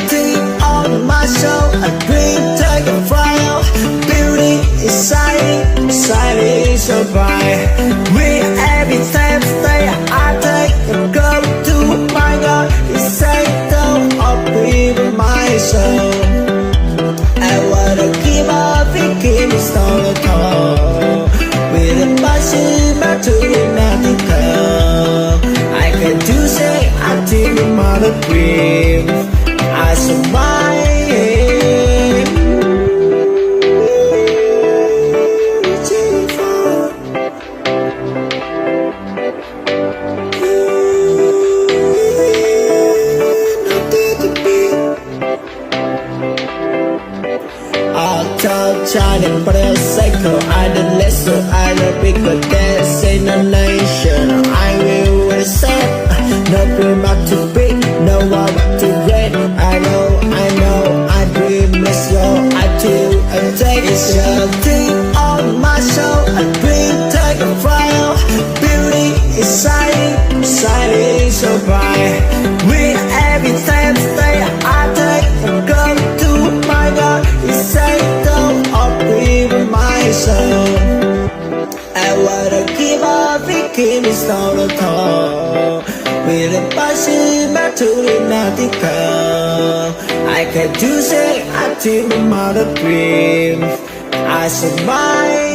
deep on my soul. A dream take a fire. Beauty is shining, shining so bright. With every step stay, I take a go to my God. It's Satan up with my soul. I wanna keep up and keep it stone at all. With a passion, but to the nothing come. I can do say I think I'm on a dream. I survive. Shining for the cycle, I done lesson, I love bigger dance in a nation. I will accept, no dream up to big, no one to great. I know, I dream less low, I do, I take it. Something on my soul, a dream take a fire. Beauty is shining, shining so bright. With every step stay, I take a go to my God. It's Satan up with my soul. I wanna keep up and keep it stone at all. With a passion, but to the nothing come. I can do say I think I'm on a dream. I survive.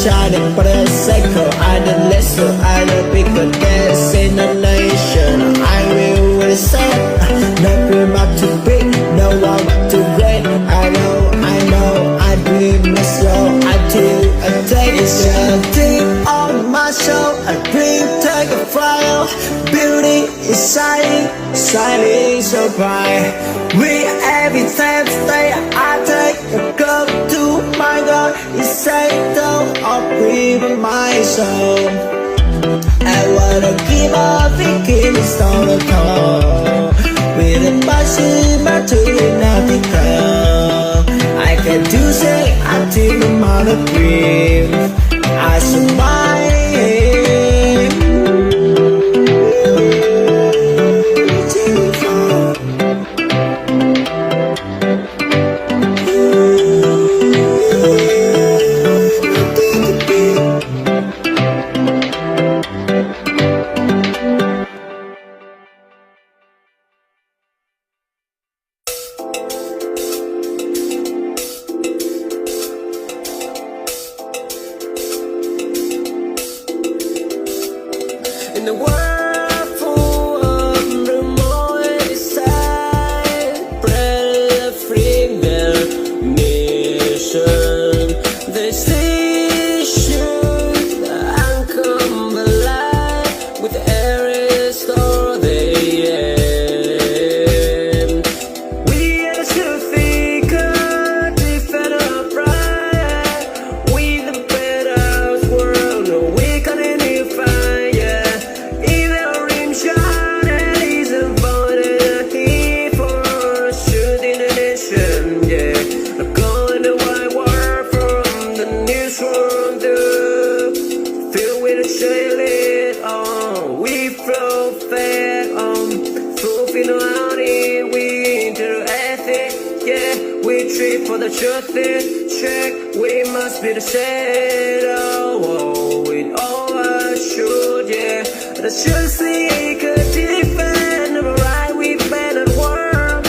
Shining for the cycle, I done lesson, I love bigger dance in a nation. I will accept, no dream up to big, no one to great. I know, I dream less slow, I do, I take it. Something on my soul, a dream take a fire. Beauty is shining, shining so bright. With every step stay, I take a go to my God. It's Satan up with my soul. I wanna keep up and keep it stone at all. With a passion, but to the nothing come. I can do say I think I'm on a dream. I survive. In the world full of rumor and desire, spread a female mission. The station uncome alive with every store they aim. We are the seeker, defend our pride. We the better world, no we can identify. For the truth is check, we must be the shadow with all our should, yeah. The truth seeker defend the right we bend at work.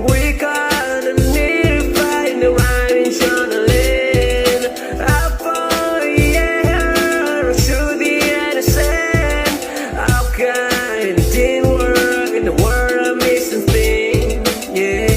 We gotta need to find the right in channeling. How far, yeah, should the innocent. How can it didn't work in the world of missing things, yeah.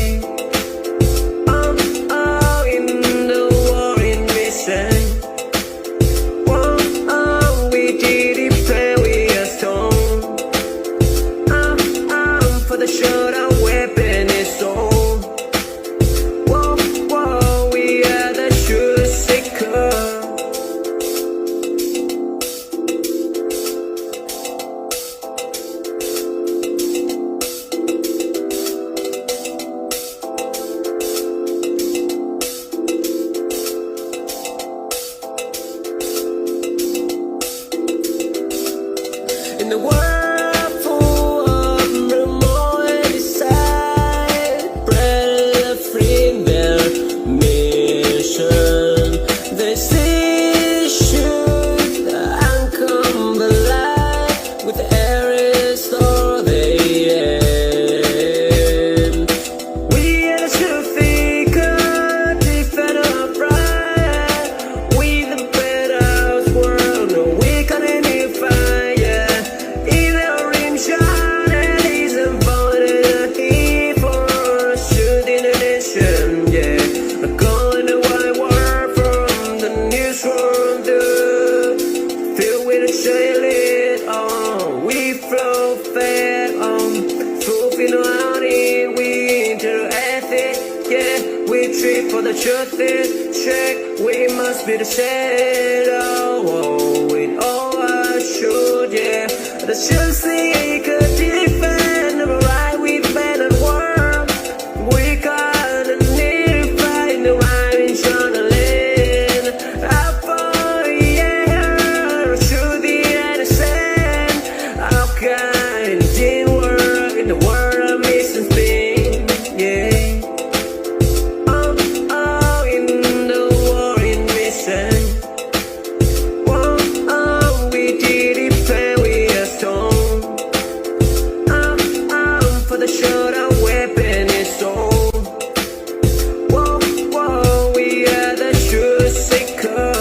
been running, we interacted. Yeah, we trip for the truth. Check, we must be the shadow. Oh, with all our should, yeah. The should seek a defend of a right we bend and work. We gotta need to find the right in front of lane. Up for yeah, should the innocent. How kind it didn't work in the world of missing thing, yeah. Oh, oh, in the war in mission. Whoa, oh, we did it fair, we are strong. For the shot, our weapon is sold. Whoa, whoa, we are the truth seeker.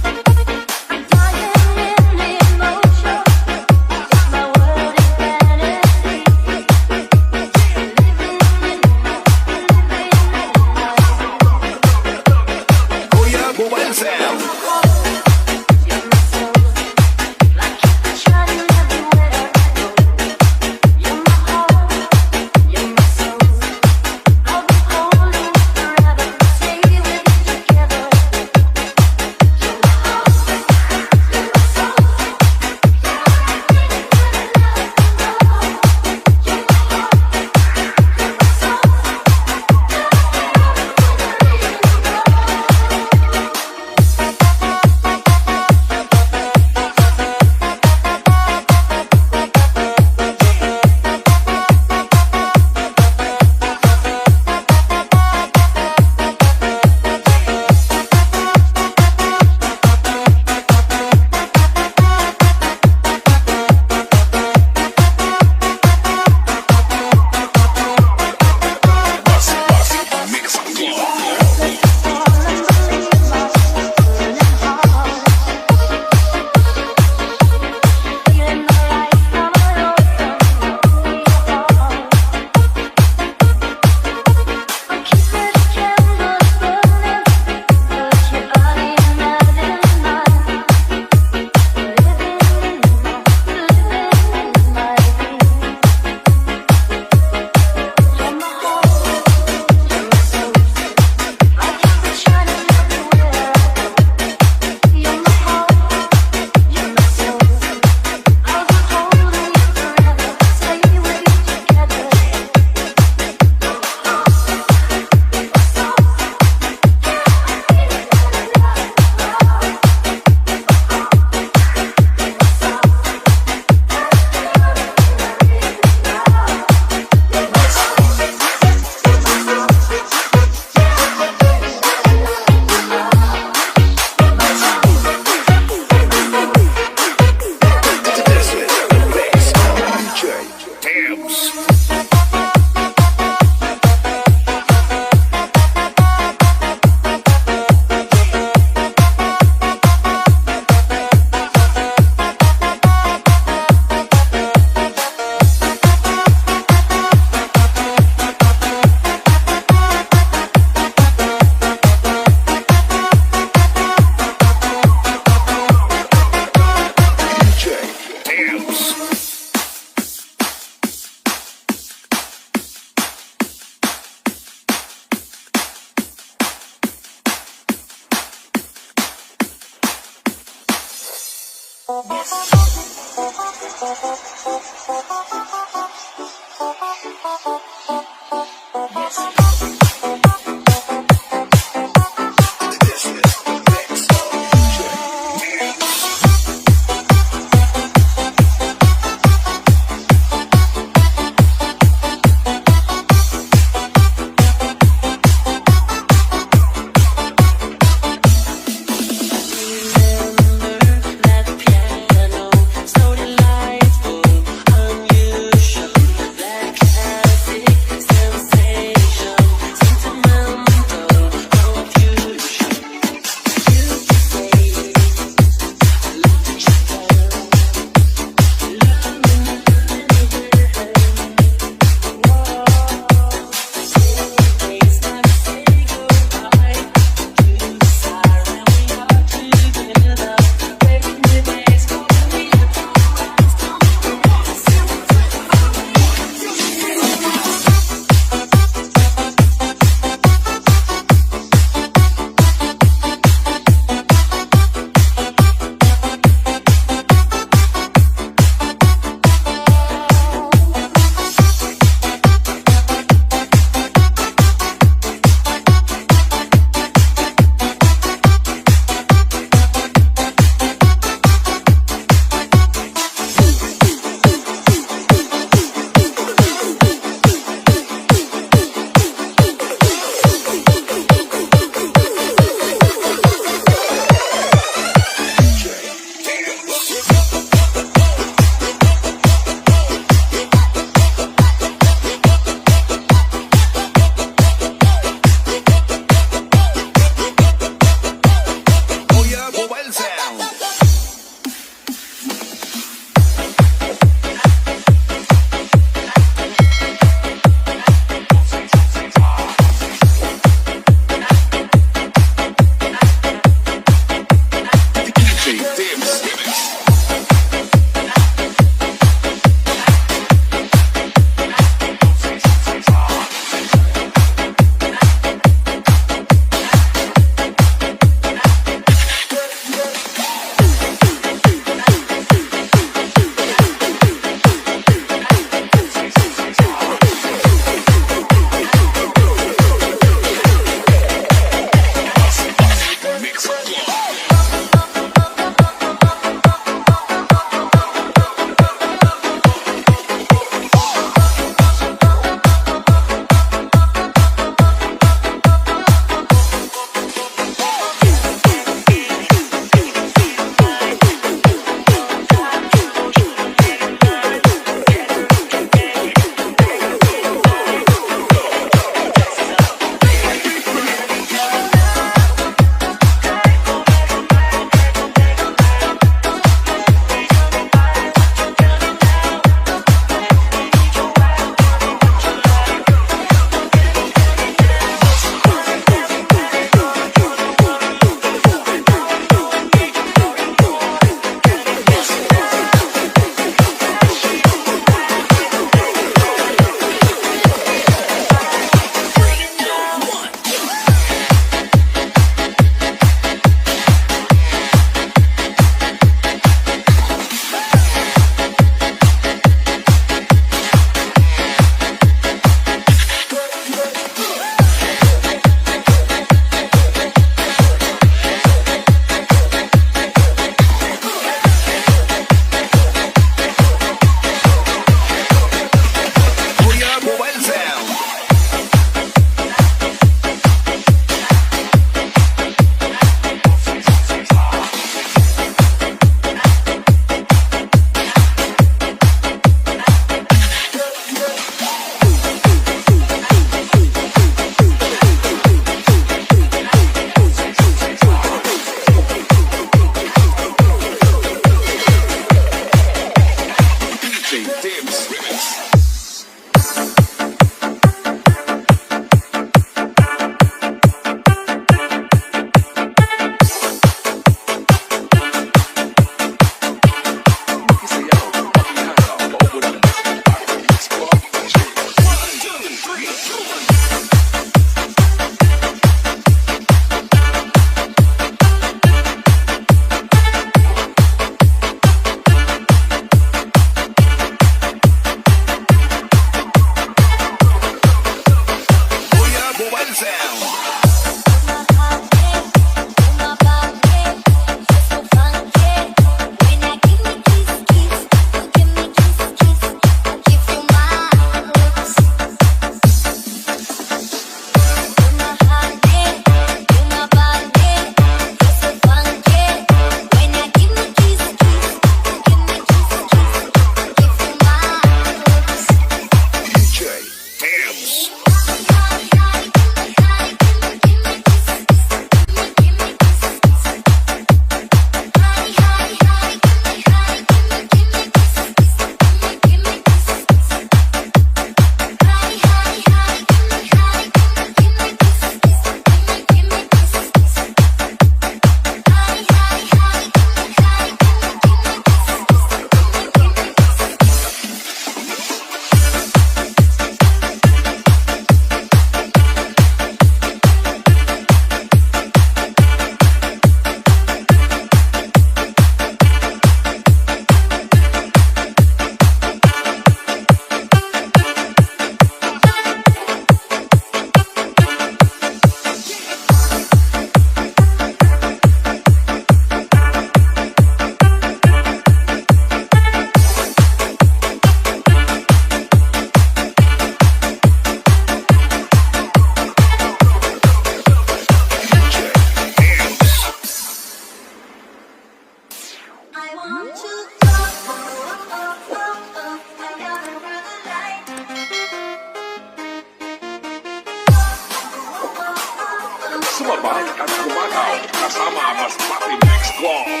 Papi Mix Club.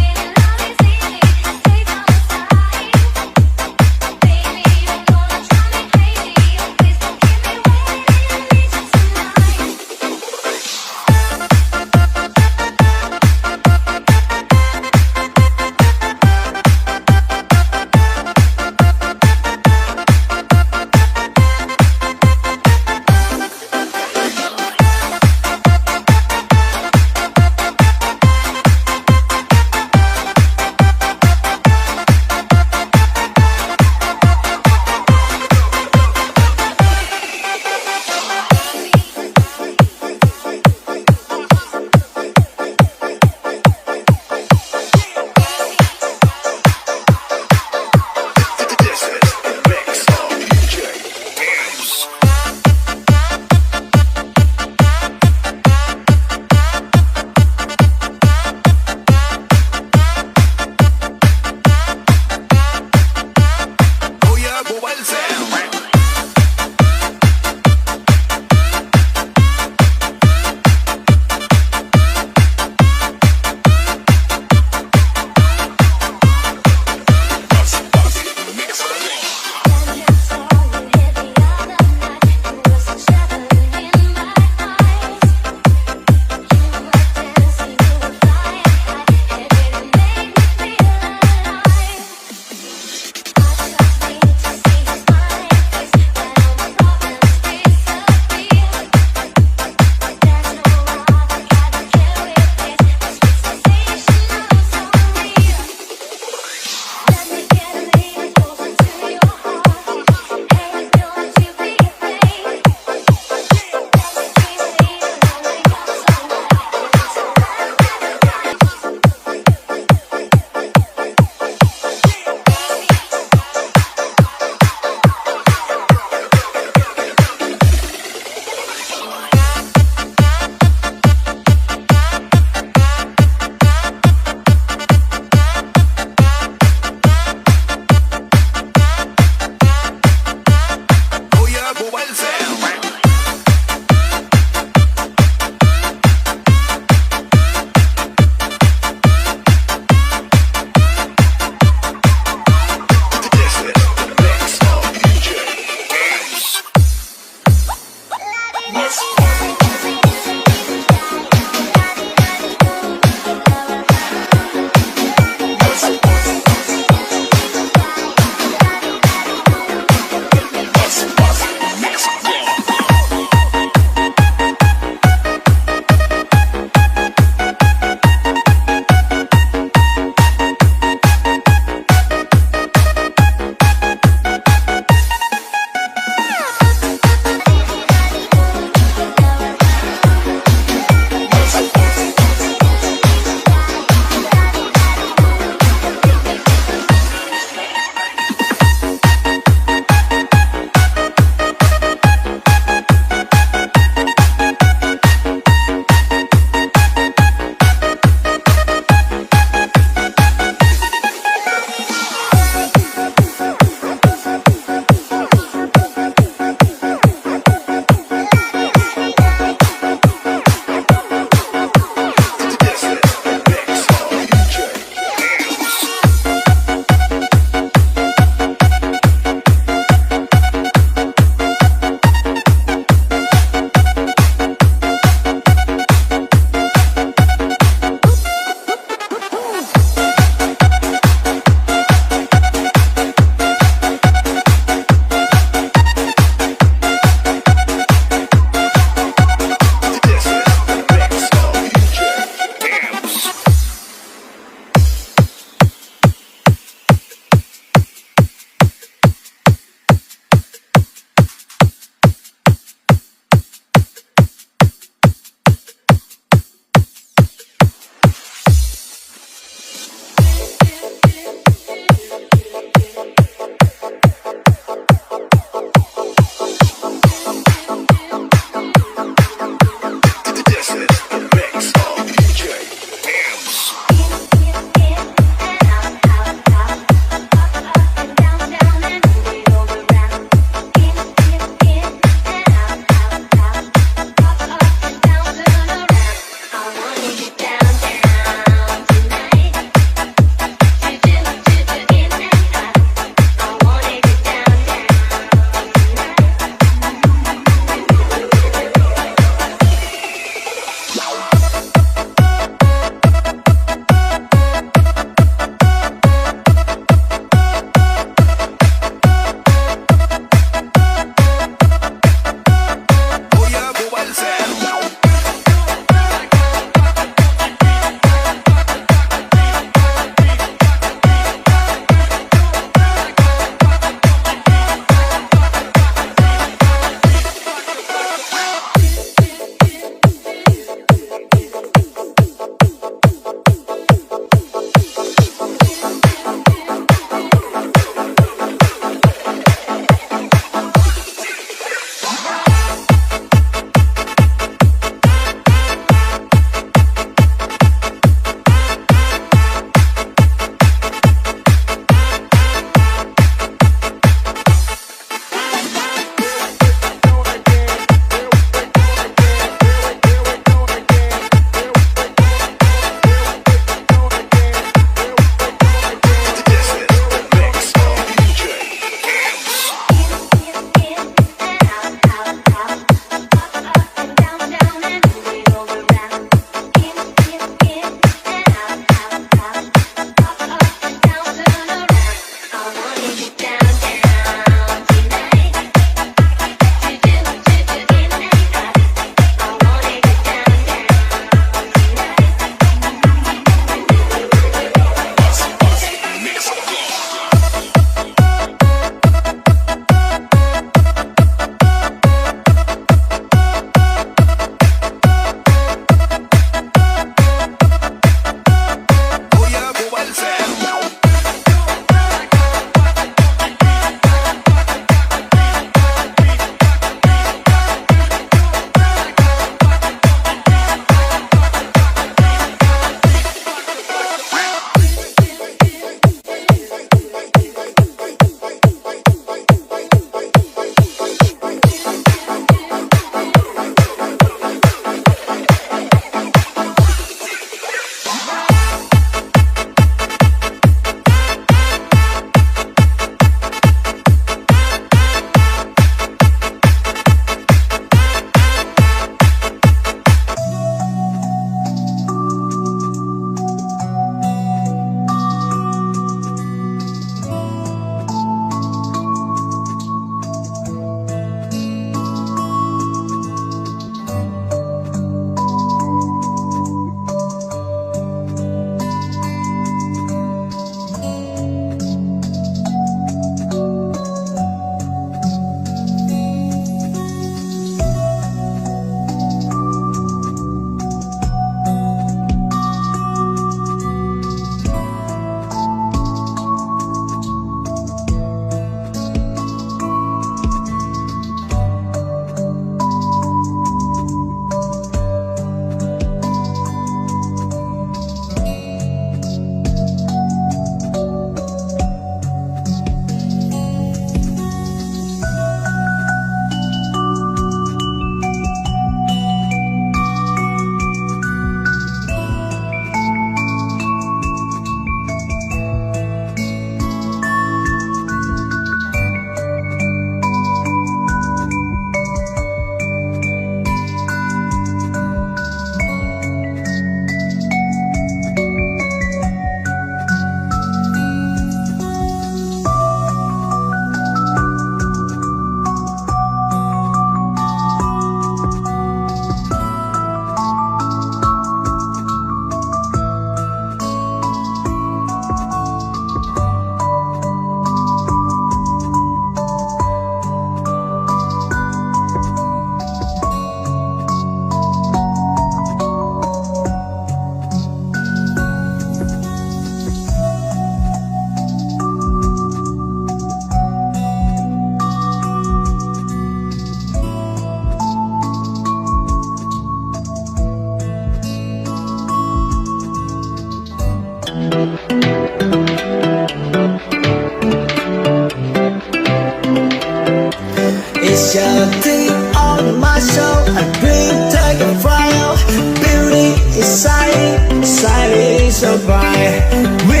It's your thing on my soul. A dream take a fire. Beauty is shining, shining so bright. We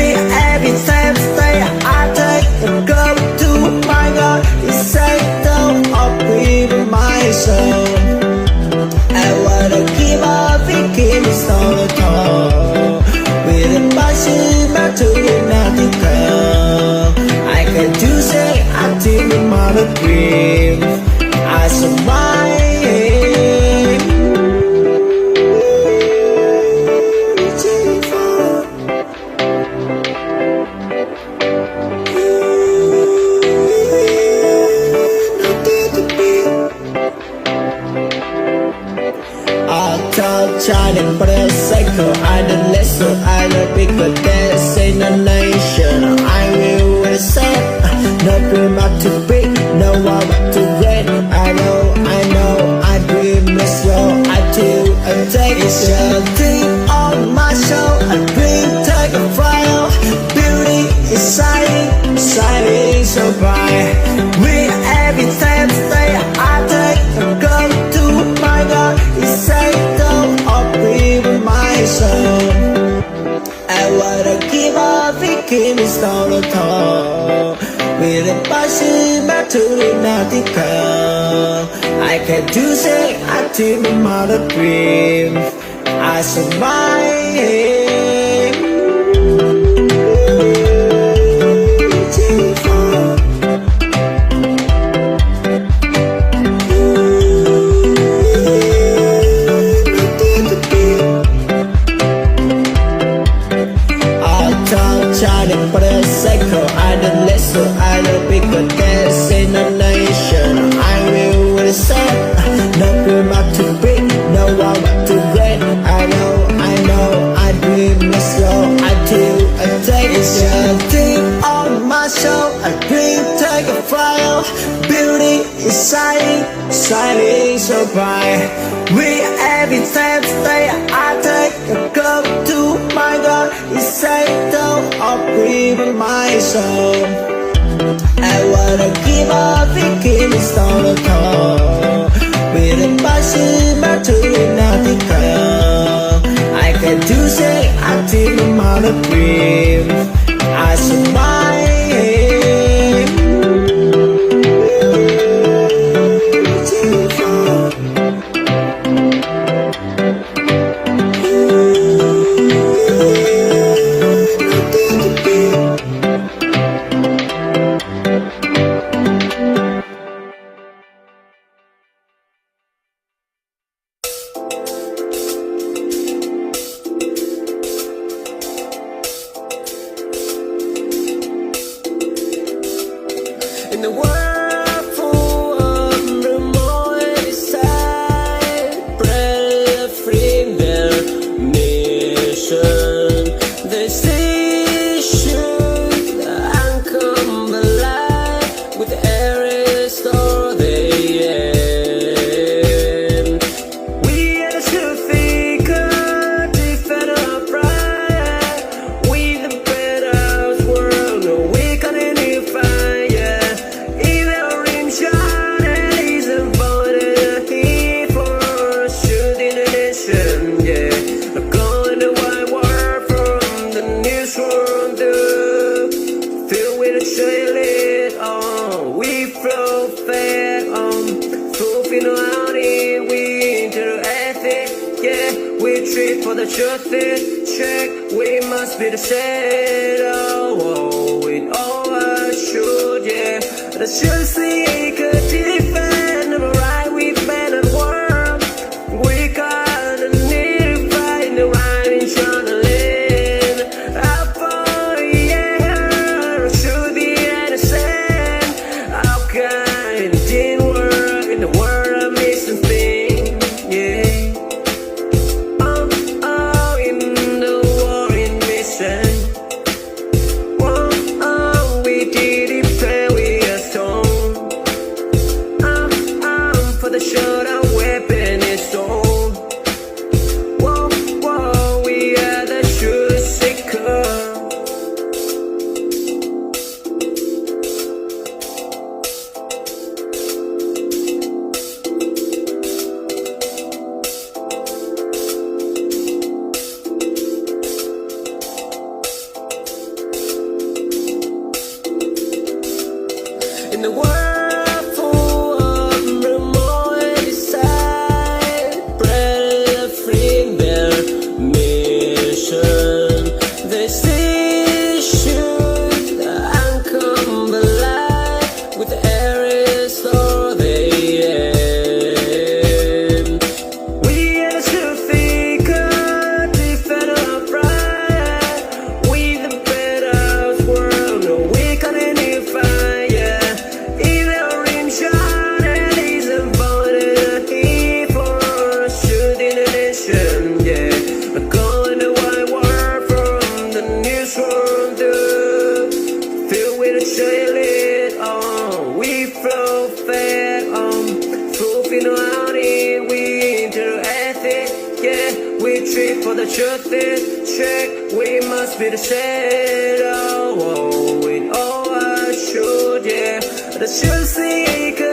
every time stay. I take a go to my God. It's say down up with my soul. I wanna keep on thinking it's all the time. With a passion back to nothing come. I can do say I think I'm on a dream. I survive. Shining but a cycle, I don't listen, I don't pick a dance in a nation. I will accept, no dream up to big, no one to great. I dream is slow until I take it. It's a thing on my soul, a dream take a fire. Beauty is shining, shining so bright. We every time stay, I take a go to my God. It's say with my soul. I wanna keep on thinking it's all the time. With a passion back to nothing come. I can do say I dream about a dream. I survive. Shining but a cycle, I don't listen, I don't pick a dance in a nation. I will accept, no dream up to big, no one to great. I dream is slow until I take it. It's a thing on my soul, a dream take a fire. Beauty is shining, shining so bright. We every time stay, I take a go to my God. It's say down up with my soul. I wanna keep on thinking it's all the time. With a passion back to nothing come. I can do say I think I'm on a dream. I survive. In the world full of turmoil, decide, pray, free their mission. They say should come alive with every store they end. We are the Shafiqa, defend our pride. We the better world, no we can unify. For the truth is check, we must be the shadow with all our should, yeah. The should seek a defend of a right we bend of the world. We gotta need find the right in trying to live. How far, yeah, should be innocent. How can it didn't work in the world of missing things, yeah. We did it, play, we are strong. shoot, I'm come alive with the air is all they end. We are the Shafika, defend our pride. We the better world, no we can any fire. Either in shot and is avoided here for shooting a nation, yeah. But calling the white war from the news from the filled with a shade on. We flow fed on, proving out in winter ethic, yeah. We trip for the truth is check, we must be the shadow with all our should, yeah. The truth seeker.